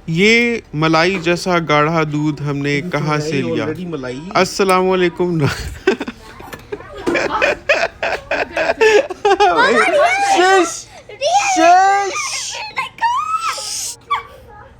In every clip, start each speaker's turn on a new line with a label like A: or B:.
A: ये मलाई जैसा गाढ़ा दूध हमने
B: दूध तो
A: कहाँ
B: है
A: से
B: ही
A: लिया?
B: ऑलरेडी मलाई।
A: अस्सलाम वालेकुम।
B: शश शश।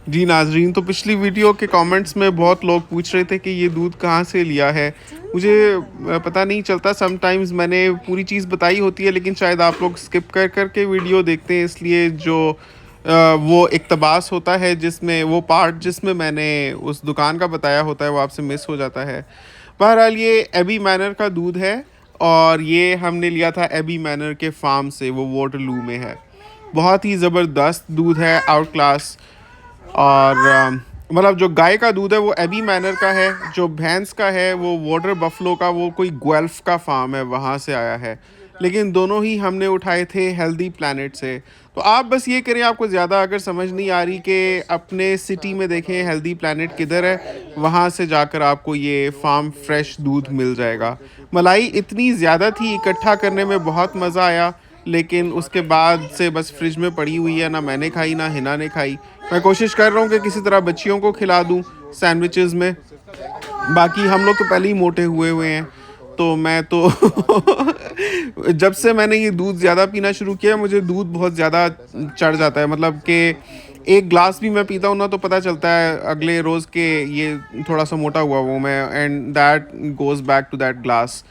A: जी नाजरीन, तो पिछली वीडियो के कमेंट्स में बहुत लोग पूछ रहे थे कि ये दूध कहाँ से लिया है। मुझे पता नहीं चलता, समटाइम्स मैंने पूरी चीज़ बताई होती है लेकिन शायद आप लोग स्किप कर कर के वीडियो देखते हैं, इसलिए जो वो इक़्तिबास होता है जिसमें वो पार्ट जिसमें मैंने उस दुकान का बताया होता है वो आपसे मिस हो जाता है। बहरहाल ये एबी मैनर का दूध है और ये हमने लिया था एबी मैनर के फार्म से, वो वॉटरलू में है। बहुत ही ज़बरदस्त दूध है, आउट क्लास। और मतलब जो गाय का दूध है वो एबी मैनर का है, जो भैंस का है वो वाटर बफलो का, वो कोई गुएल्फ का फार्म है वहाँ से आया है। लेकिन दोनों ही हमने उठाए थे हेल्दी प्लैनेट से। तो आप बस ये करें, आपको ज़्यादा अगर समझ नहीं आ रही कि अपने सिटी में देखें हेल्दी प्लैनेट किधर है, वहाँ से जाकर आपको ये फार्म फ्रेश दूध मिल जाएगा। मलाई इतनी ज़्यादा थी, इकट्ठा करने में बहुत मज़ा आया, लेकिन उसके बाद से बस फ्रिज में पड़ी हुई है, ना मैंने खाई ना हिना ने खाई। मैं कोशिश कर रहा हूँ कि किसी तरह बच्चियों को खिला दूँ सैंडविचेस में। बाकी हम लोग तो पहले ही मोटे हुए हुए हैं, तो मैं तो जब से मैंने ये दूध ज़्यादा पीना शुरू किया है, मुझे दूध बहुत ज़्यादा चढ़ जाता है। मतलब कि एक ग्लास भी मैं पीता हूँ ना तो पता चलता है अगले रोज़ के ये थोड़ा सा मोटा हुआ हूँ मैं, and that goes back to that glass.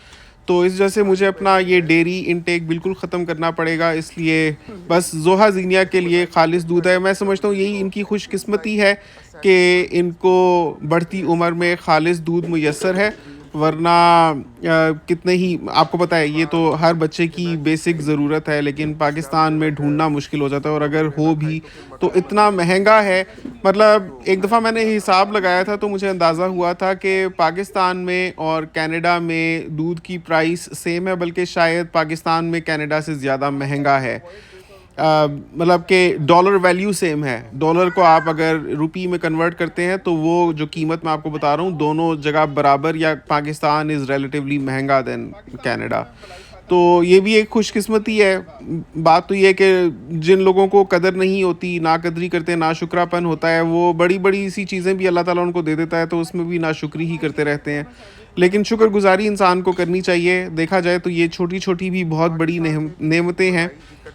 A: तो इस वजह से मुझे अपना ये डेयरी इनटेक बिल्कुल ख़त्म करना पड़ेगा, इसलिए बस ज़ोहा ज़ीनिया के लिए ख़ालिस दूध है। मैं समझता हूँ यही इनकी खुशकिस्मती है कि इनको बढ़ती उम्र में ख़ालिस दूध मुयस्सर है, वरना कितने ही आपको पता है ये तो हर बच्चे की बेसिक ज़रूरत है, लेकिन पाकिस्तान में ढूंढना मुश्किल हो जाता है, और अगर हो भी तो इतना महंगा है। मतलब एक दफ़ा मैंने हिसाब लगाया था तो मुझे अंदाज़ा हुआ था कि पाकिस्तान में और कनाडा में दूध की प्राइस सेम है, बल्कि शायद पाकिस्तान में कनाडा से ज़्यादा महंगा है। मतलब कि डॉलर वैल्यू सेम है, डॉलर को आप अगर रुपी में कन्वर्ट करते हैं तो वो जो कीमत मैं आपको बता रहा हूँ दोनों जगह बराबर, या पाकिस्तान इज़ रिलेटिवली महंगा देन कनाडा। तो ये भी एक खुशकिस्मती है। बात तो ये है कि जिन लोगों को कदर नहीं होती, नाकदरी करते हैं, नाशुक्रापन होता है, वो बड़ी बड़ी सी चीज़ें भी अल्लाह ताला उनको दे देता है तो उसमें भी नाशुक्री ही करते रहते हैं। लेकिन शुक्रगुजारी इंसान को करनी चाहिए। देखा जाए तो ये छोटी छोटी भी बहुत बड़ी नेमतें हैं,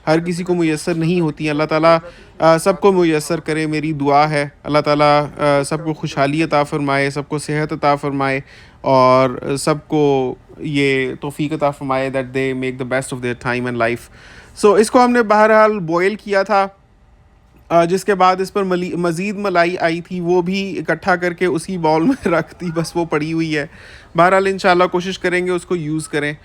A: हर किसी को मुयस्सर नहीं होती हैं। अल्लाह ताला सबको मुयस्सर करे, मेरी दुआ है। अल्लाह ताला सबको खुशहाली अता फ़रमाए, सबको सेहत अता फ़रमाए, और सबको ये तौफ़ीक अता फ़रमाए that they make the best of their time and life. So इसको हमने बहरहाल बॉयल किया था, जिसके बाद इस पर मज़ीद मलाई आई थी, वो भी इकट्ठा करके उसी बाउल में रख दी, बस वो पड़ी हुई है। बहरहाल इंशाल्लाह कोशिश करेंगे उसको यूज़ करें।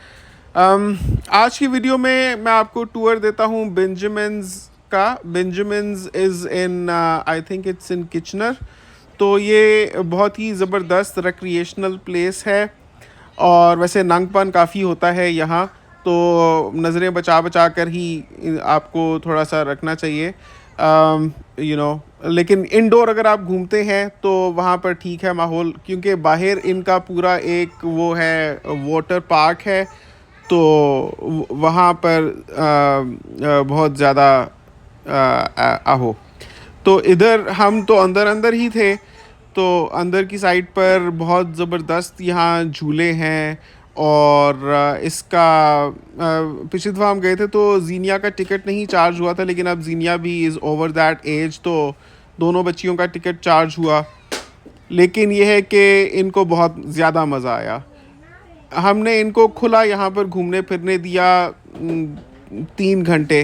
A: आज की वीडियो में मैं आपको टूर देता हूँ बेंजामिन्स का। Benjamins is in, I think it's in Kitchener. तो ये बहुत ही ज़बरदस्त रिक्रिएशनल प्लेस है, और वैसे नंगपन काफ़ी होता है यहाँ, तो नज़रें बचा बचा कर ही आपको थोड़ा सा रखना चाहिए, यू नो। लेकिन इंडोर अगर आप घूमते हैं तो वहाँ पर ठीक है माहौल, क्योंकि बाहर इनका पूरा एक वो है, वाटर पार्क है, तो वहाँ पर बहुत ज़्यादा आहो। तो इधर हम तो अंदर अंदर ही थे, तो अंदर की साइड पर बहुत ज़बरदस्त यहाँ झूले हैं। और इसका पिछली दफ़ा हम गए थे तो ज़ीनिया का टिकट नहीं चार्ज हुआ था, लेकिन अब ज़ीनिया भी इज़ ओवर दैट एज, तो दोनों बच्चियों का टिकट चार्ज हुआ। लेकिन यह है कि इनको बहुत ज़्यादा मज़ा आया। हमने इनको खुला यहाँ पर घूमने फिरने दिया 3 घंटे,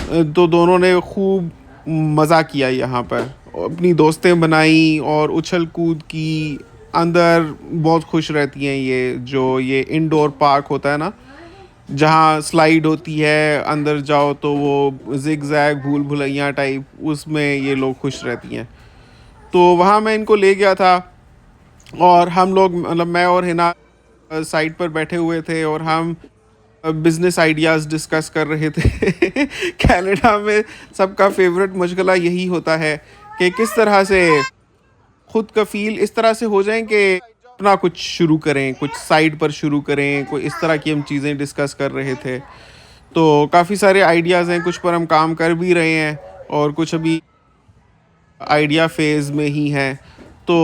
A: तो दोनों ने खूब मज़ा किया यहाँ पर, अपनी दोस्तें बनाई और उछल कूद की। अंदर बहुत खुश रहती हैं, ये जो ये इंडोर पार्क होता है ना, जहाँ स्लाइड होती है, अंदर जाओ तो वो जिग जैग भूल भुलैया टाइप, उसमें ये लोग खुश रहती हैं। तो वहाँ मैं इनको ले गया था, और हम लोग मतलब मैं और हिना साइड पर बैठे हुए थे और हम बिजनेस आइडियाज़ डिस्कस कर रहे थे। कनाडा में सबका फेवरेट मशगला यही होता है कि किस तरह से खुद कफ़ील इस तरह से हो जाएं कि अपना कुछ शुरू करें, कुछ साइड पर शुरू करें, कोई इस तरह की हम चीज़ें डिस्कस कर रहे थे। तो काफ़ी सारे आइडियाज़ हैं, कुछ पर हम काम कर भी रहे हैं और कुछ अभी आइडिया फेज़ में ही हैं। तो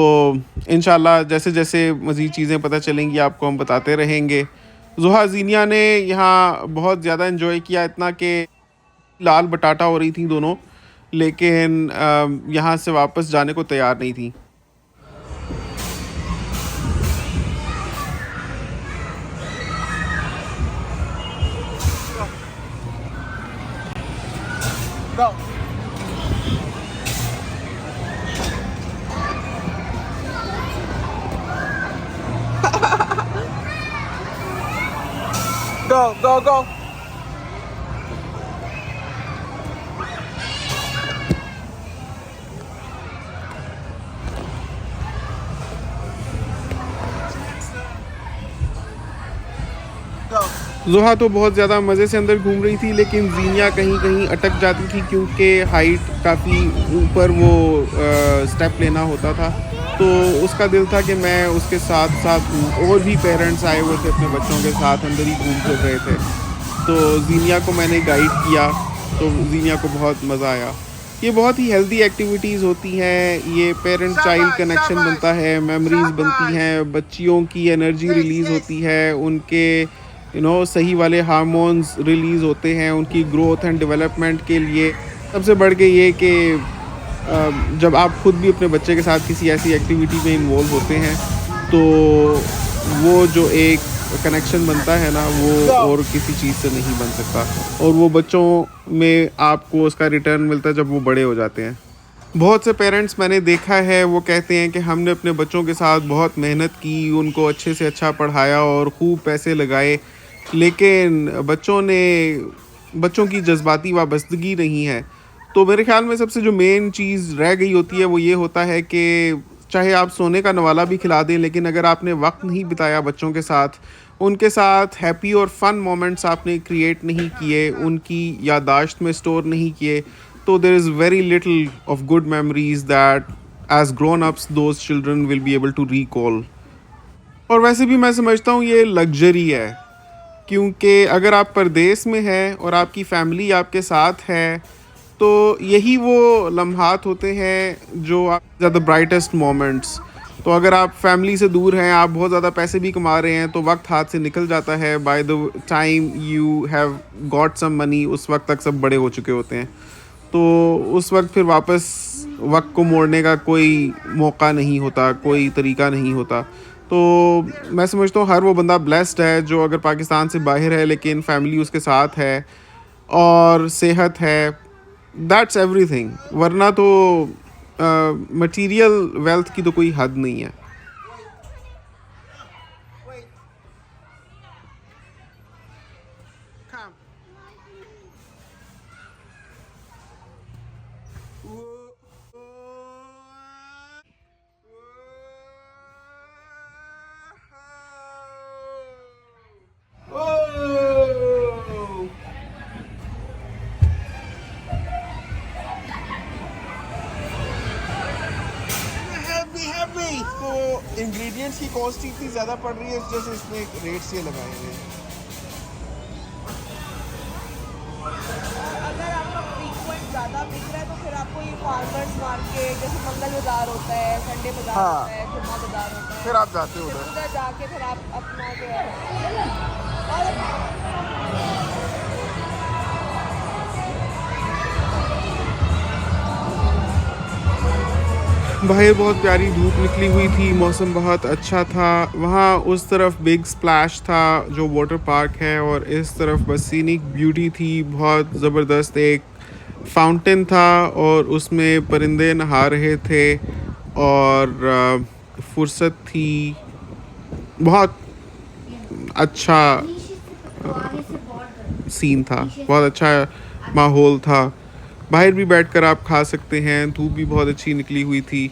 A: इंशाल्लाह जैसे जैसे मज़ीद चीज़ें पता चलेंगी आपको हम बताते रहेंगे। ज़ुहा ज़ीनिया ने यहाँ बहुत ज़्यादा एंजॉय किया, इतना कि लाल बटाटा हो रही थी दोनों, लेकिन यहाँ से वापस जाने को तैयार नहीं थी।
B: Go. Go, go, go. Go.
A: Zuha तो बहुत ज़्यादा मज़े से अंदर घूम रही थी, लेकिन ज़ीनिया कहीं कहीं अटक जाती थी क्योंकि हाइट काफ़ी ऊपर वो स्टेप लेना होता था। तो उसका दिल था कि मैं उसके साथ साथ हूँ। और भी पेरेंट्स आए हुए थे अपने बच्चों के साथ, अंदर ही घूम फिर रहे थे। तो ज़ीनिया को मैंने गाइड किया, तो ज़ीनिया को बहुत मज़ा आया। ये बहुत ही हेल्दी एक्टिविटीज़ होती हैं, ये पेरेंट चाइल्ड कनेक्शन बनता है, मेमोरीज़ बनती हैं, बच्चियों की एनर्जी रिलीज़ होती है, उनके सही वाले हार्मोन्स रिलीज़ होते हैं उनकी ग्रोथ एंड डेवलपमेंट के लिए। सबसे बढ़ के ये कि जब आप खुद भी अपने बच्चे के साथ किसी ऐसी एक्टिविटी में इन्वॉल्व होते हैं, तो वो जो एक कनेक्शन बनता है ना, वो और किसी चीज़ से नहीं बन सकता। और वो बच्चों में आपको उसका रिटर्न मिलता है जब वो बड़े हो जाते हैं। बहुत से पेरेंट्स मैंने देखा है, वो कहते हैं कि हमने अपने बच्चों के साथ बहुत मेहनत की, उनको अच्छे से अच्छा पढ़ाया और खूब पैसे लगाए, लेकिन बच्चों की जज्बाती वाबस्तगी नहीं है। तो मेरे ख़्याल में सबसे जो मेन चीज़ रह गई होती है वो ये होता है कि चाहे आप सोने का नवाला भी खिला दें, लेकिन अगर आपने वक्त नहीं बिताया बच्चों के साथ, उनके साथ हैप्पी और फन मोमेंट्स आपने क्रिएट नहीं किए, उनकी याददाश्त में स्टोर नहीं किए, तो there is very little of good memories that as grown ups those children will be able to recall. और वैसे भी मैं समझता हूँ ये लग्जरी है, क्योंकि अगर आप परदेश में हैं और आपकी फैमिली आपके साथ है, तो यही वो लम्हात होते हैं जो आप ज़्यादा ब्राइटेस्ट मोमेंट्स। तो अगर आप फैमिली से दूर हैं, आप बहुत ज़्यादा पैसे भी कमा रहे हैं, तो वक्त हाथ से निकल जाता है। By the time you have got some money, उस वक्त तक सब बड़े हो चुके होते हैं। तो उस वक्त फिर वापस वक्त को मोड़ने का कोई मौका नहीं होता, कोई तरीका नहीं होता। तो मैं समझता हूँ हर वो बंदा ब्लेस्ड है जो अगर पाकिस्तान से बाहर है लेकिन फैमिली उसके साथ है और सेहत है, दैट्स एवरीथिंग। वरना तो मटेरियल वेल्थ की तो कोई हद नहीं है।
B: Wait. Come.
A: Oh! Help me! तो इंग्रेडिएंट्स की कॉस्ट इतनी ज़्यादा पड़ रही है, जैसे इसमें रेट्स ये लगाए हुए हैं।
C: अगर आपका फ्रीक्वेंट ज़्यादा बिक रहा है तो फिर आपको ये फार्मर्स मार्केट जैसे मंगल बाज़ार होता है, संडे बाज़ार
B: हाँ।
C: होता है, जुम्मा बाज़ार होता है,
A: फिर आप जाते हो
C: फिर
A: उधर।
C: उधर जाके फिर आप अपना जो है और
A: बाहर बहुत प्यारी धूप निकली हुई थी, मौसम बहुत अच्छा था। वहाँ उस तरफ बिग स्प्लैश था जो वाटर पार्क है, और इस तरफ बस सीनिक ब्यूटी थी, बहुत ज़बरदस्त एक फाउंटेन था और उसमें परिंदे नहा रहे थे और फुर्सत थी। बहुत अच्छा सीन था, बहुत अच्छा माहौल था। बाहर भी बैठकर आप खा सकते हैं, धूप भी बहुत अच्छी निकली हुई थी।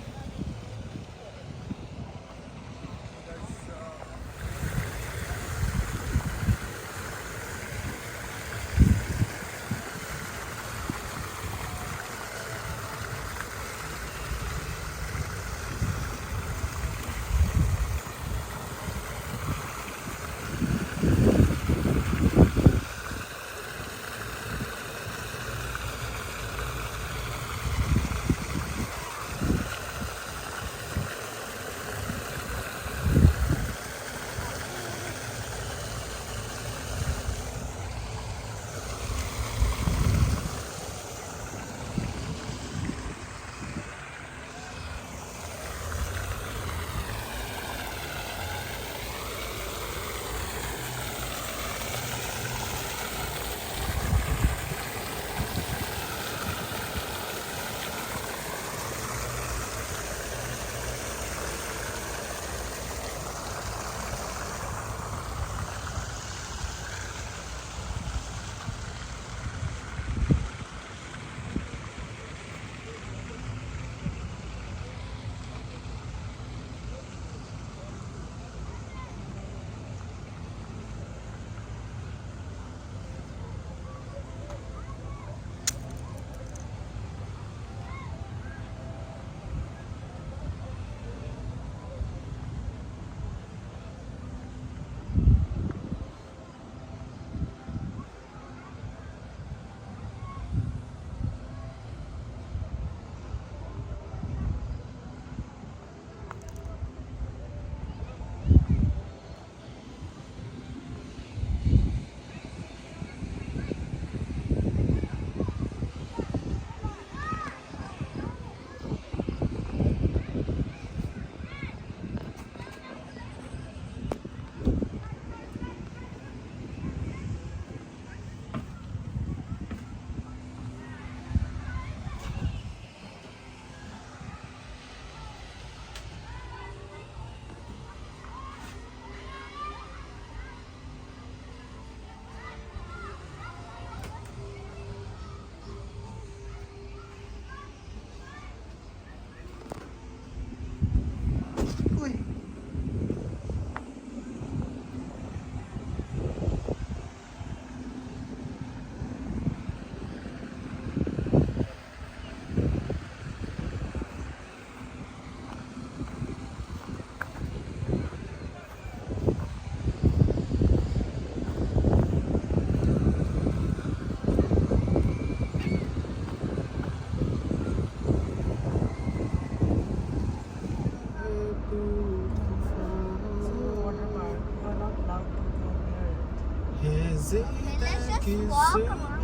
D: let's just walk around.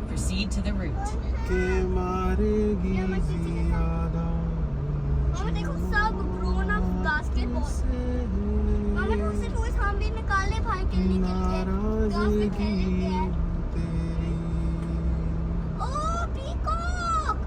E: Proceed to the route.
D: मामा देखो सब grown up basketball. मामा दूसरे टॉयज हम भी निकाले भाई खेलने के लिए. घास पे खेल लेते हैं. ओह पीकॉक.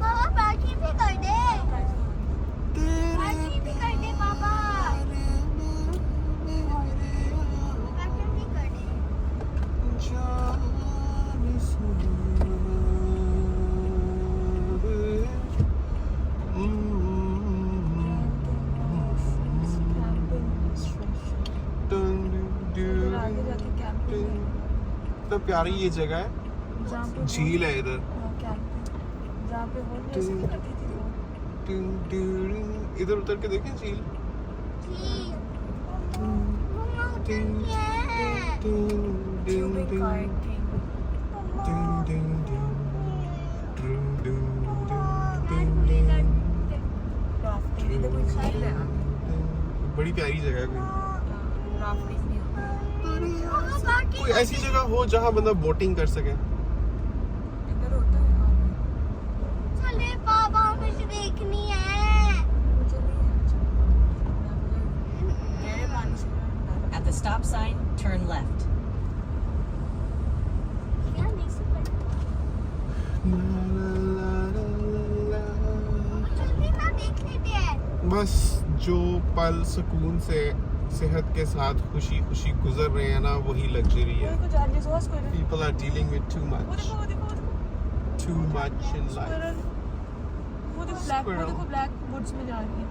D: पापा पार्टी भी कर दे. पार्टी भी कर दे पापा. पार्टी भी कर दे.
C: आगे जाके कैंपिंग
A: इतना प्यारी ये जगह है.
C: जहाँ पे
A: झील है इधर.
C: कैंपिंग जहाँ पे वो जैसे कि लगी थी.
A: इधर उतर के देखें झील.
D: ठीक. मम्मा उतरनी है.
C: ट्यूबिंग काइटिंग. राफ्टिंग इधर कोई झील है.
A: बड़ी प्यारी जगह है. कोई
C: राफ्टिंग नहीं होता.
D: मम्मा पार्टी.
A: कोई ऐसी जगह हो जहाँ बंदा बोटिंग कर सके.
C: इधर होता है. हाँ
D: चले पापा मुझे देखनी है.
C: मुझे नहीं है. गहरे पानी से
E: At the stop sign, turn left.
D: क्या नहीं सुन. जल्दी ना देख लेते हैं.
A: बस जो पल सुकून से सेहत के साथ खुशी खुशी गुजर रहे हैं ना, वही लग्जरी है.
C: कोई कुछ आगे सोच कोई ना.
A: People are dealing with too
C: वो
A: much,
C: देखो वो देखो वो देखो.
A: too much in life.
C: Squirrel. वो देखो ब्लैक. वो
A: Squirrel.
C: देखो ब्लैक वुड्स में जा रही है.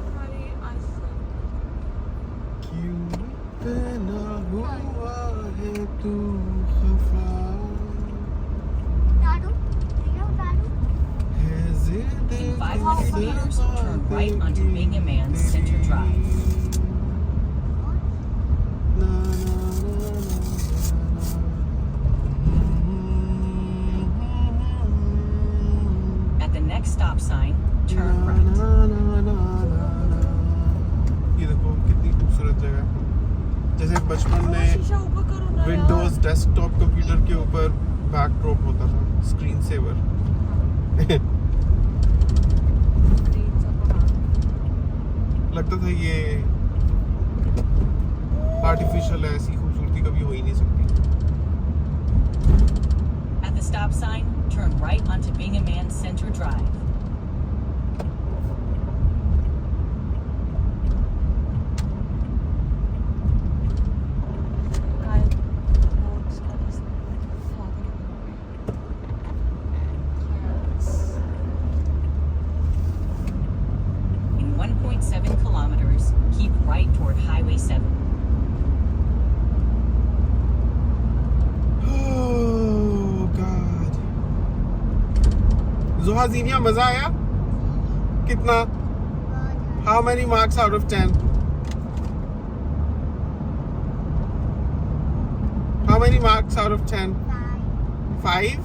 C: तुम्हारी आइस
A: क्यों इतना हुआ है तू खफा,
D: दादू भैया दादू.
A: है जिद
E: In 500 meters, turn right onto Bingham Man Center Drive.
A: ना ना
E: At the next stop sign, turn right.
A: ये देखो कितनी खूबसूरत जगह है. जैसे बचपन में
C: शीशा ऊपर करो ना.
A: विंडोज डेस्कटॉप कंप्यूटर के ऊपर बैकड्रॉप होता था, स्क्रीन सेवर. लगता था ये आर्टिफिशियल है, ऐसी खूबसूरती कभी हो ही नहीं सकती.
E: At the stop sign, turn right onto Bingham Man Center Drive. In 1.7 kilometers, keep right toward Highway 7.
A: Oh God. Zoha Zinia, मजा आया? कितना? How many marks out of 10? How many marks out of 10? 5?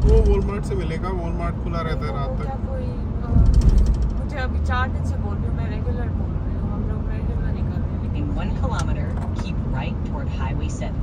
A: वो Walmart से मिलेगा. Walmart खुला रहता है रात
C: क्या
A: तक.
C: कोई मुझे अभी 4 दिन से बोल रही हूँ. मैं रेगुलर बोल रही हूँ. हम लोग रेगुलर नहीं कर रहे हैं.
E: In 1 kilometer, keep right toward Highway 7.